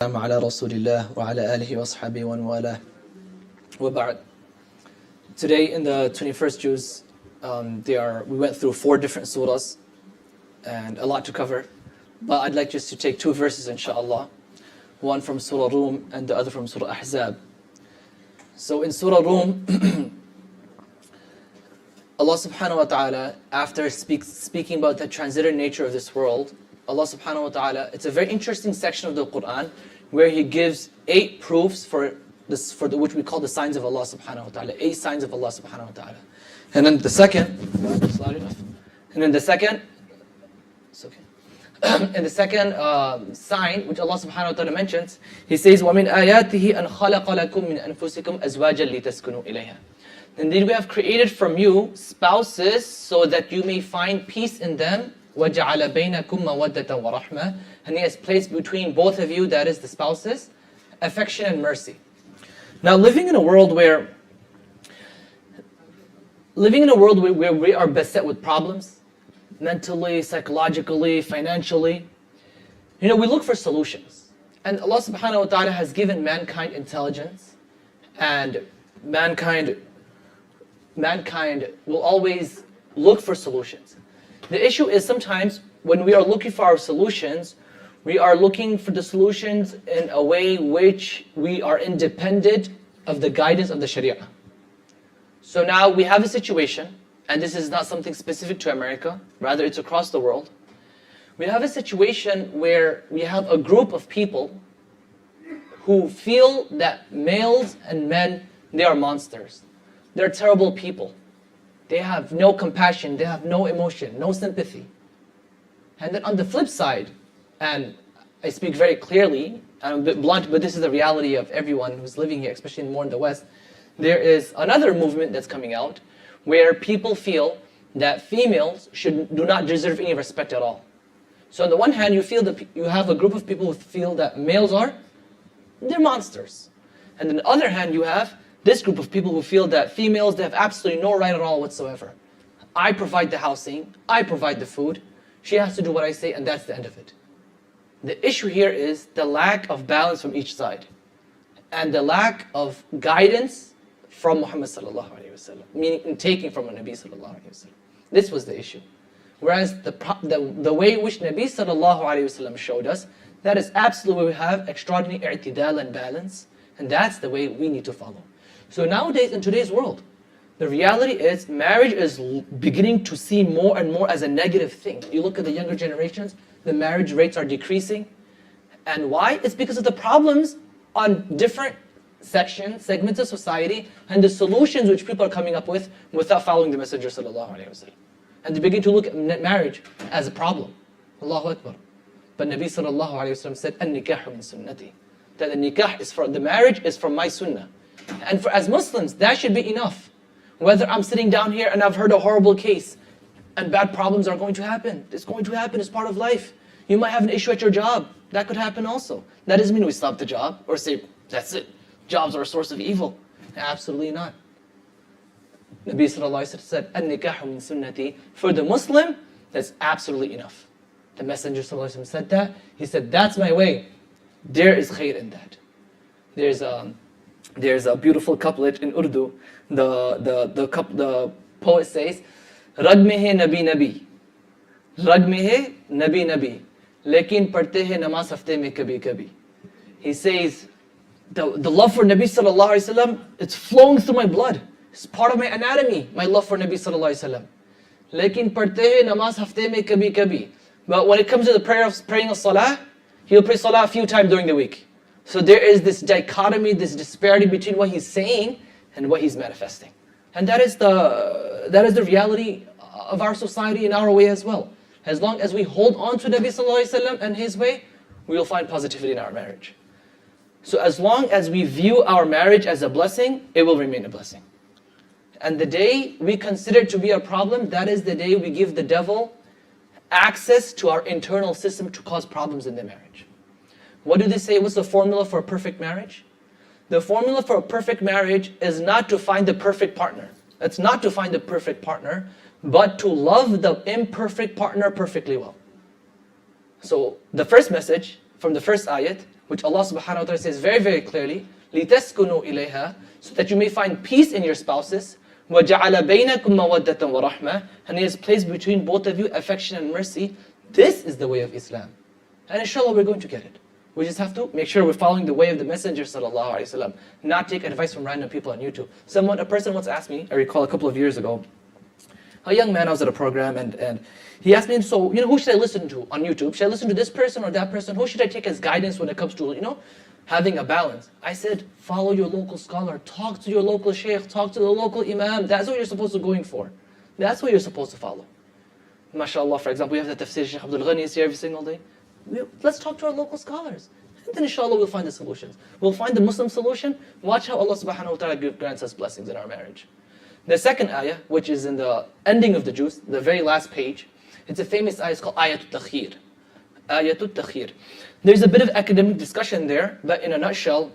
على رسول الله وعلى آله وصحبه ومن والاه وبعد. Today in the 21st Juz, we went through 4 different surahs and a lot to cover. But I'd like just to take 2 verses inshallah. One from Surah Rum and the other from Surah Ahzab. So in Surah Rum, Allah subhanahu wa ta'ala, after speaking about the transitory nature of this world, Allah subhanahu wa ta'ala, it's a very interesting section of the Quran where He gives 8 proofs for which we call the signs of Allah subhanahu wa ta'ala, 8 signs of Allah subhanahu wa ta'ala. And then the second, it's okay. And the second sign which Allah subhanahu wa ta'ala mentions, He says, وَمِنْ آيَاتِهِ أَنْ خَلَقَ لَكُم مِّنْ أَنفُسِكُمْ أَزْوَاجًا لِتَسْكُنُوا إِلَيْهَا. Indeed, we have created from you spouses so that you may find peace in them. وَجَعَلَ بَيْنَكُمْ مَوَدَّةً وَرَحْمَةً. And He has placed between both of you, that is the spouses, affection and mercy. Now, living in a world where we are beset with problems, mentally, psychologically, financially, we look for solutions. And Allah subhanahu wa ta'ala has given mankind intelligence, and mankind will always look for solutions. The issue is sometimes when we are looking for our solutions, we are looking for the solutions in a way which we are independent of the guidance of the Sharia. So now we have a situation, and this is not something specific to America, rather it's across the world. We have a situation where we have a group of people who feel that males and men, they are monsters. They're terrible people. They have no compassion, they have no emotion, no sympathy. And then on the flip side, and I speak very clearly, and I'm a bit blunt, but this is the reality of everyone who's living here, especially more in the West, there is another movement that's coming out where people feel that females do not deserve any respect at all. So on the one hand, you have a group of people who feel that males they're monsters. And on the other hand, you have this group of people who feel that females, they have absolutely no right at all whatsoever. I provide the housing, I provide the food, she has to do what I say, and that's the end of it. The issue here is the lack of balance from each side, and the lack of guidance from Muhammad sallallahu alaihi wasallam, meaning taking from a Nabi sallallahu alaihi wasallam. This was the issue. Whereas the way in which Nabi sallallahu alaihi wasallam showed us, that is absolutely we have extraordinary i'tidal and balance, and that's the way we need to follow. So nowadays, in today's world, the reality is marriage is beginning to see more and more as a negative thing. You look at the younger generations, the marriage rates are decreasing. And why? It's because of the problems on different segments of society and the solutions which people are coming up with without following the Messenger sallallahu alaihi wasallam. And they begin to look at marriage as a problem. Allahu Akbar. But Nabi sallallahu alaihi wasallam said, "An-nikahu min sunnati." That the marriage is from my sunnah. And as Muslims, that should be enough. Whether I'm sitting down here and I've heard a horrible case and bad problems are going to happen. It's going to happen, it's part of life. You might have an issue at your job. That could happen also. That doesn't mean we stop the job or say, that's it. Jobs are a source of evil. Absolutely not. Nabi sallallahu alaihi wasallam said, "An-nikahu min sunnati." For the Muslim, that's absolutely enough. The Messenger sallallahu alaihi wasallam said that. He said, that's my way. There is khair in that. There's a beautiful couplet in Urdu. The poet says, "Rag mein hai nabi nabi, rag mein hai nabi nabi, lekin padhte hai namaz hafte mein kabhi kabhi." He says, the love for Nabi sallallahu alaihi wasallam, it's flowing through my blood. It's part of my anatomy, my love for Nabi sallallahu alaihi wasallam. Lekin padhte hai namaz hafte mein kabhi kabhi. But when it comes to the praying of salah, he'll pray salah a few times during the week. So there is this dichotomy, this disparity between what he's saying and what he's manifesting. And that is the reality of our society in our way as well. As long as we hold on to Nabi sallallahu alaihi wasallam and his way, we will find positivity in our marriage. So as long as we view our marriage as a blessing, it will remain a blessing. And the day we consider it to be a problem, that is the day we give the devil access to our internal system to cause problems in the marriage. What do they say? What's the formula for a perfect marriage? The formula for a perfect marriage is not to find the perfect partner. It's not to find the perfect partner, but to love the imperfect partner perfectly well. So the first message from the first ayat, which Allah subhanahu wa ta'ala says very, very clearly, لِتَسْكُنُوا إِلَيْهَا, so that you may find peace in your spouses, وَجَعَلَ بَيْنَكُمْ مَوَدَّةً وَرَحْمَةً, and He has placed between both of you affection and mercy. This is the way of Islam. And inshallah we're going to get it. We just have to make sure we're following the way of the Messenger sallallahu alaihi wasallam, not take advice from random people on YouTube. A person once asked me, I recall a couple of years ago, a young man, I was at a program, and he asked me, so, who should I listen to on YouTube? Should I listen to this person or that person? Who should I take as guidance when it comes to, having a balance? I said, follow your local scholar, talk to your local sheikh, talk to the local imam. That's what you're supposed to be going for. That's what you're supposed to follow. MashaAllah, for example, we have the Tafsir, Shaykh Abdul Ghani is here every single day. Let's talk to our local scholars. And then inshallah we'll find the solutions. We'll find the Muslim solution. Watch how Allah subhanahu wa ta'ala grants us blessings in our marriage. The second ayah, which is in the ending of the juz, the very last page, it's a famous ayah, it's called Ayatul Takhir. Ayatul Takhir. There's a bit of academic discussion there, but in a nutshell,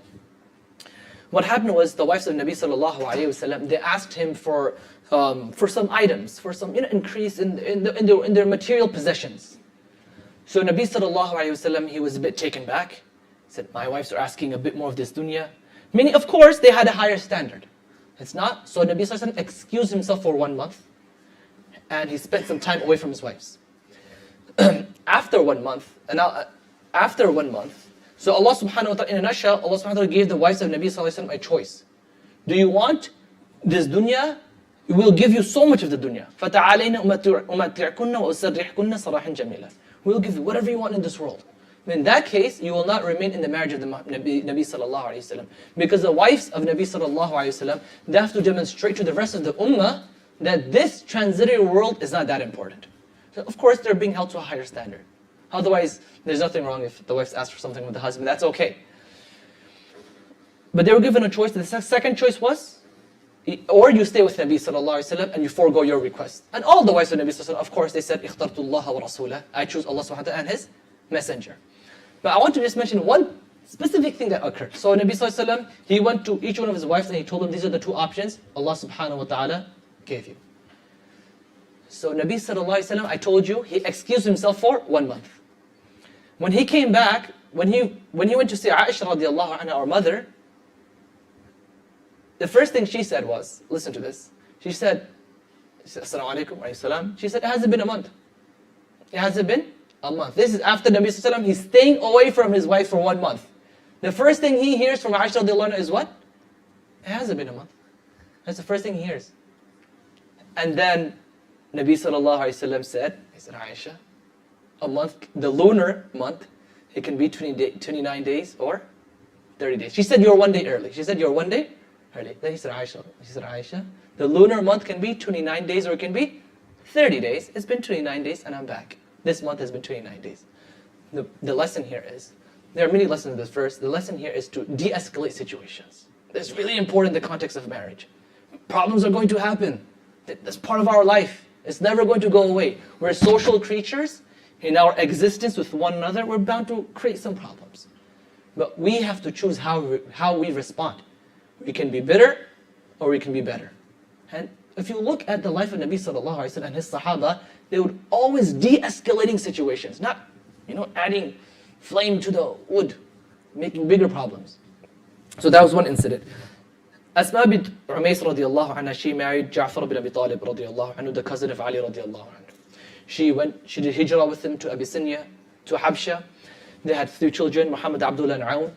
what happened was the wives of Nabi sallallahu alayhi wasallam, they asked him for some items, for some increase in their material possessions. So Nabi sallallahu alayhi wasallam, he was a bit taken back. He said, my wives are asking a bit more of this dunya. Meaning, of course, they had a higher standard. It's not. So Nabi sallallahu alayhi wasallam excused himself for 1 month, and he spent some time away from his wives. After 1 month, so Allah subhanahu wa ta'ala, in a nutshell, Allah subhanahu wa ta'ala gave the wives of Nabi sallallahu alayhi wasallam a choice. Do you want this dunya? We will give you so much of the dunya. فَتَعَالَيْنَا أُمَتِّعْكُنَّ وَأُسَرِّحْكُنَّ صَرَاحًا جَمِيلًا. We'll give you whatever you want in this world. In that case, you will not remain in the marriage of the Nabi sallallahu alayhi wasallam. Because the wives of Nabi sallallahu alayhi wasallam, they have to demonstrate to the rest of the ummah that this transitory world is not that important. So of course, they're being held to a higher standard. Otherwise, there's nothing wrong if the wives ask for something with the husband, that's okay. But they were given a choice. The second choice was, or you stay with Nabi sallallahu alayhi wasallam and you forego your request. And all the wives of Nabi sallallahu alayhi wasallam, of course, they said, اِخْتَرْتُ اللَّهَ وَرَسُولَهُ, I choose Allah subhanahu wa ta'ala and His Messenger. But I want to just mention one specific thing that occurred. So Nabi sallallahu alayhi wasallam, he went to each one of his wives and he told them, these are the two options Allah subhanahu wa ta'ala gave you. So Nabi sallallahu alayhi wasallam, I told you, he excused himself for 1 month. When he came back, when he went to see Aisha radiallahu anha, our mother, the first thing she said was, listen to this. She said, Assalamu alaikum wa salam. She said, it hasn't been a month. It hasn't been a month. This is after Nabi sallallahu alayhi wasallam, he's staying away from his wife for 1 month. The first thing he hears from Aisha radiallahu anha is what? It hasn't been a month. That's the first thing he hears. And then Nabi sallallahu alayhi wasallam said, he said, Aisha, a month, the lunar month, it can be 29 days or 30 days. She said, you're 1 day early. She said, you're 1 day early. Then he said, Aisha, the lunar month can be 29 days or it can be 30 days. It's been 29 days and I'm back. This month has been 29 days. The lesson here is, there are many lessons in this verse. The lesson here is to de-escalate situations. That's really important in the context of marriage. Problems are going to happen. That's part of our life. It's never going to go away. We're social creatures. In our existence with one another, we're bound to create some problems. But we have to choose how we respond. We can be bitter or we can be better. And if you look at the life of Nabi sallallahu alaihi wasallam and his Sahaba, they would always de-escalating situations, not adding flame to the wood, making bigger problems. So that was one incident. Asma bint Umays radiallahu anha, she married Ja'far bin Abi Talib radiallahu anhu, the cousin of Ali radiallahu anhu. She did hijrah with him to Abyssinia, to Habsha. They had 3 children, Muhammad, Abdullah, and Aoun.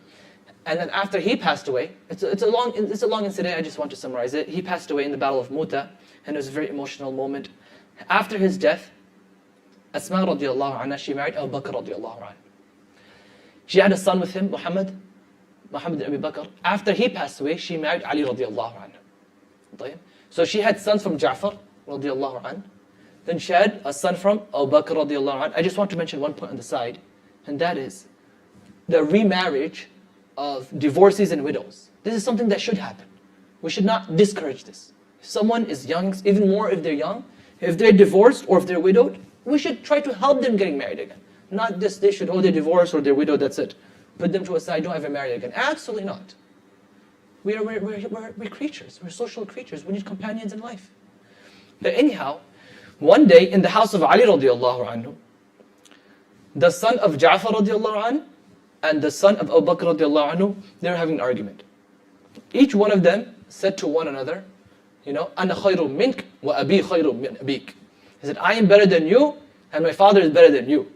And then after he passed away, it's a long incident, I just want to summarize it. He passed away in the Battle of Mu'tah, and it was a very emotional moment. After his death, Asma radiallahu anha, she married Abu Bakr radiallahu anhu. She had a son with him, Muhammad bin Abi Bakr. After he passed away, she married Ali radiallahu anhu. So she had sons from Ja'far radiallahu anhu. Then she had a son from Abu Bakr radiallahu anhu. I just want to mention one point on the side, and that is the remarriage of divorcees and widows. This is something that should happen. We should not discourage this. If someone is young, even more if they're young, if they're divorced or if they're widowed, we should try to help them getting married again. Not this, they're divorced or they're widowed, that's it. Put them to a side, don't ever marry again. Absolutely not. We're creatures, we're social creatures, we need companions in life. But anyhow, one day in the house of Ali radiallahu anhu, the son of Ja'far radiallahu anhu, and the son of Abu Bakr radiallahu anhu, they were having an argument. Each one of them said to one another, أَنَا خَيْرٌ مِنْكَ وَأَبِي خَيْرٌ مِنْ أَبِيكَ. He said, I am better than you, and my father is better than you.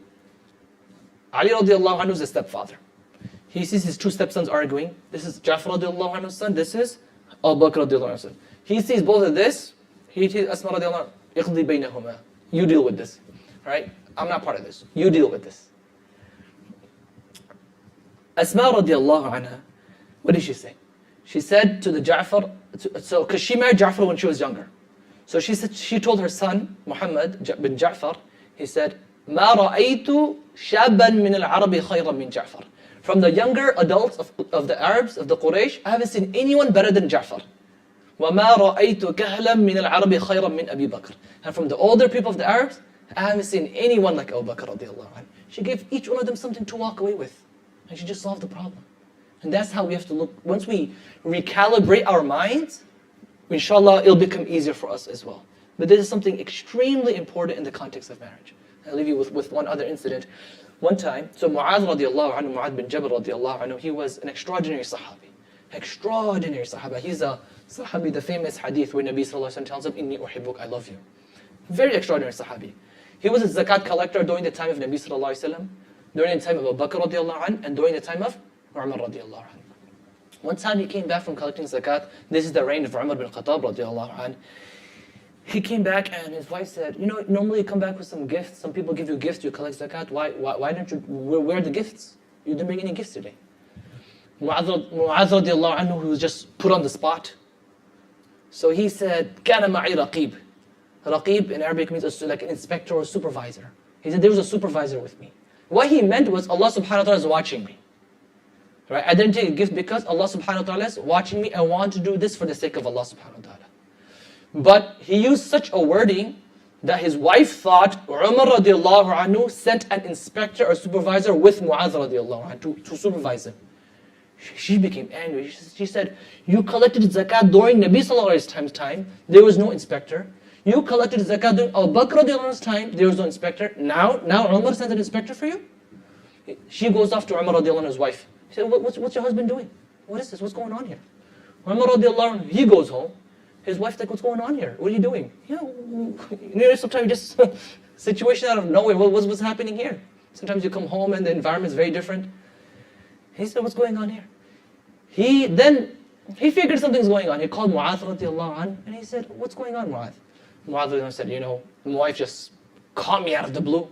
Ali radiallahu anhu is the stepfather. He sees his two stepsons arguing. This is Ja'far radiallahu anhu's son, this is Abu Bakr radiallahu anhu's son. He sees both of this, he sees Asma radiallahu anhu, اِقْضِي بَيْنَهُمَا. You deal with this, right? I'm not part of this. You deal with this. Asma radiallahu anha, what did she say? She said to the Ja'far, because she married Ja'far when she was younger. So she told her son, Muhammad bin Ja'far, he said, مَا رَأَيْتُ شَابًا مِنَ الْعَرَبِ خَيْرًا مِنْ جَعْفَرٍ. From the younger adults of the Arabs, of the Quraysh, I haven't seen anyone better than Ja'far. وَمَا رَأَيْتُ كَهْلًا مِنَ الْعَرَبِ خَيْرًا مِنْ أَبِي بَكْرٍ. And from the older people of the Arabs, I haven't seen anyone like Abu Bakr radiallahu anhu. She gave each one of them something to walk away with. And she just solved the problem. And that's how we have to look. Once we recalibrate our minds, inshallah, it'll become easier for us as well. But this is something extremely important in the context of marriage. I'll leave you with one other incident. One time, so Mu'adh radiallahu anhu, Mu'adh bin Jabal radiallahu anhu, he was an extraordinary sahabi. Extraordinary sahaba. He's a sahabi, the famous hadith where Nabi sallallahu alayhi wa sallam tells him, Inni uhibbuk, I love you. Very extraordinary sahabi. He was a zakat collector during the time of Nabi sallallahu alayhi wa sallam, during the time of Abu Bakr radiallahu anhu, and during the time of Umar radiallahu anhu. One time he came back from collecting zakat. This is the reign of Umar bin Khattab radiallahu anhu. He came back and his wife said, normally you come back with some gifts. Some people give you gifts, you collect zakat. Why don't you, where are the gifts? You didn't bring any gifts today. Mu'adh radiallahu anhu, who was just put on the spot. So he said, كَانَ مَعِي رَقِيب. Raqib in Arabic means like an inspector or supervisor. He said, there was a supervisor with me. What he meant was, Allah subhanahu wa ta'ala is watching me. Right? I didn't take a gift because Allah subhanahu wa ta'ala is watching me. I want to do this for the sake of Allah subhanahu wa ta'ala. But he used such a wording that his wife thought Umar radiallahu anhu sent an inspector or supervisor with Mu'adh radiallahu anhu to supervise him. She became angry. She said, you collected zakat during Nabi sallallahu alayhi wa sallam's time. There was no inspector. You collected zakat during Abu Bakr radiallahu anhu's time. There was no inspector. Now Umar sent an inspector for you? She goes off to Umar radiallahu anhu's wife. She said, what's your husband doing? What is this? What's going on here? Umar radiallahu anhu, he goes home. His wife's like, what's going on here? What are you doing? Sometimes just situation out of nowhere. What's happening here? Sometimes you come home and the environment's very different. He said, what's going on here? He figured something's going on. He called Mu'adh radiallahu anhu and he said, what's going on, Mu'adh? Mu'adh radiallahu anhu said, my wife just caught me out of the blue.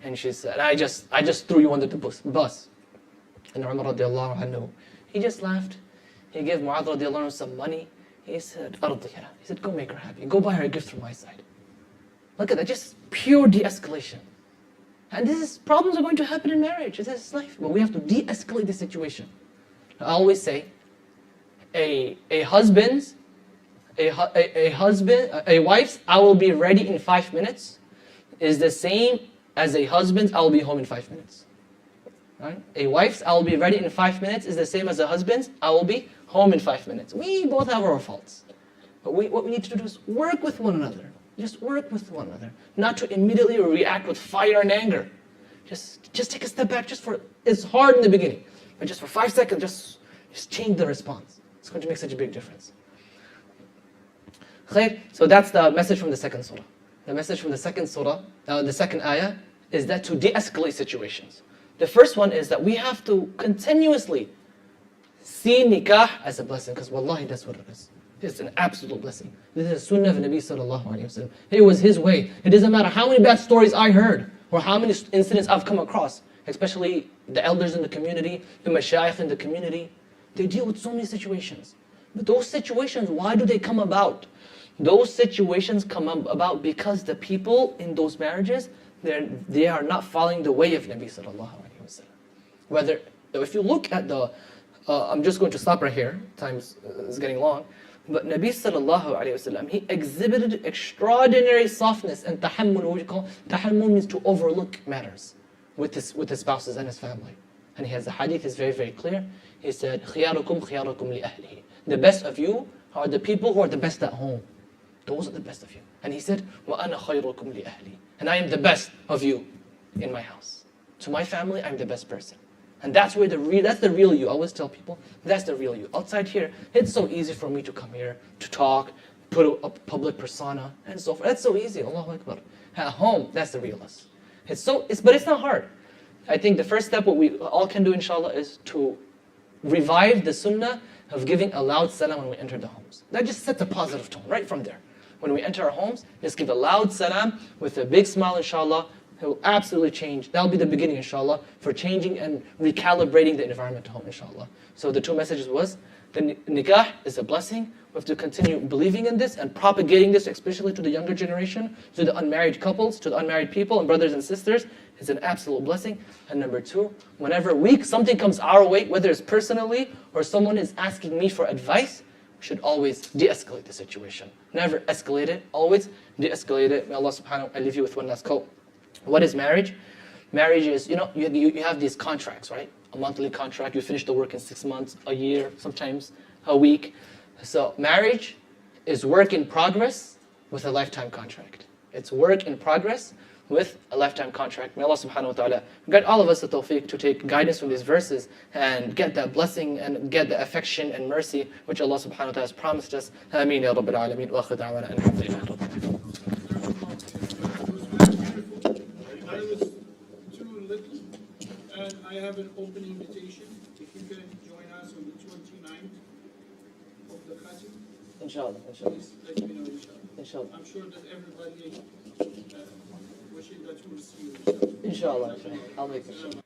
And she said, I just threw you under the bus. And Umar radiallahu anhu, he just laughed. He gave Mu'adh radiallahu anhu some money. He said, Ardiha. He said, go make her happy. Go buy her a gift from my side. Look at that, just pure de-escalation. And problems are going to happen in marriage. This is life. But we have to de-escalate the situation. I always say, a wife's I will be ready in 5 minutes is the same as a husband's I will be home in 5 minutes. Right? A wife's I will be ready in 5 minutes is the same as a husband's I will be home in 5 minutes. We both have our faults. But what we need to do is work with one another. Just work with one another. Not to immediately react with fire and anger. Just take a step back. It's hard in the beginning. But just for 5 seconds, just change the response. It's going to make such a big difference. Khair. So that's the message from the second surah. The message from the second surah, the second ayah, is that to de-escalate situations. The first one is that we have to continuously see nikah as a blessing, because wallahi that's what it is. It's an absolute blessing. This is sunnah of Nabi sallallahu alayhi wa sallam. It was his way. It doesn't matter how many bad stories I heard, or how many incidents I've come across, especially the elders in the community, the mashayikh in the community. They deal with so many situations. But those situations, why do they come about? Those situations come about because the people in those marriages, they are not following the way of Nabi sallallahu alayhi wa sallam. If you look at I'm just going to stop right here, time is getting long, but Nabi sallallahu alayhi wa sallam, he exhibited extraordinary softness and tahammul. What we call tahammul means to overlook matters with his spouses and his family. And the hadith is very, very clear. He said, خِيَارُكُمْ خِيَارُكُمْ لِأَهْلِهِ. The best of you are the people who are the best at home. Those are the best of you. And he said, وَأَنَا خَيْرُكُمْ لِأَهْلِي. And I am the best of you in my house. To my family, I'm the best person. And that's where that's the real you. I always tell people, that's the real you. Outside here, it's so easy for me to come here, to talk, put a public persona, and so forth. That's so easy, Allahu Akbar. At home, that's the real us. But it's not hard. I think the first step, what we all can do, inshallah, is to revive the sunnah of giving a loud salam when we enter the homes. That just sets a positive tone right from there. When we enter our homes, just give a loud salam with a big smile, inshallah. It will absolutely change. That'll be the beginning, inshallah, for changing and recalibrating the environment at home, inshallah. So the two messages was, the nikah is a blessing. We have to continue believing in this and propagating this, especially to the younger generation, to the unmarried couples, to the unmarried people and brothers and sisters. It's an absolute blessing. And number two, whenever something comes our way, whether it's personally or someone is asking me for advice, we should always de-escalate the situation. Never escalate it, always de-escalate it. May Allah subhanahu wa ta'ala leave you with one last quote. What is marriage? Marriage is, you have these contracts, right? A monthly contract, you finish the work in 6 months, a year, sometimes a week. So marriage is work in progress with a lifetime contract. It's work in progress with a lifetime contract. May Allah subhanahu wa ta'ala grant all of us the tawfiq to take guidance from these verses and get that blessing and get the affection and mercy which Allah subhanahu wa ta'ala has promised us. Ameen ya Rabbil Alameen. Wa akhir da'wana alhamdulillah. And I have an open invitation. If you can join us on the 29th of the Khatim, Inshallah, inshallah. please let me know, inshallah. Inshallah. I'm sure that everybody wishing that we'll see you. Inshallah, inshallah. I'll make it.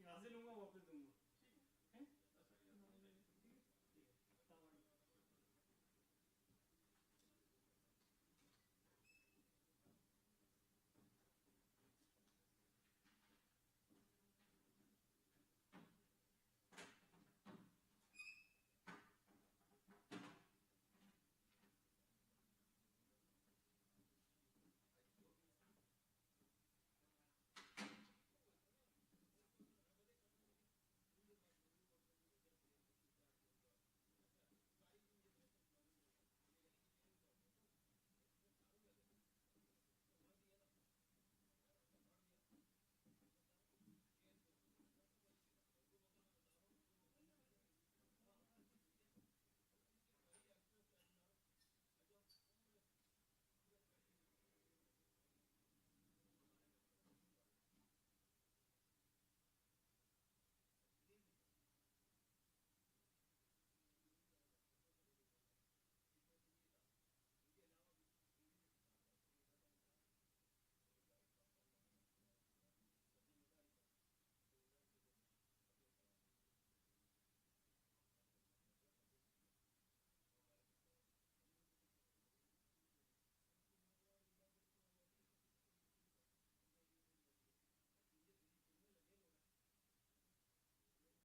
यहाँ से लूंगा वापस दूंगा।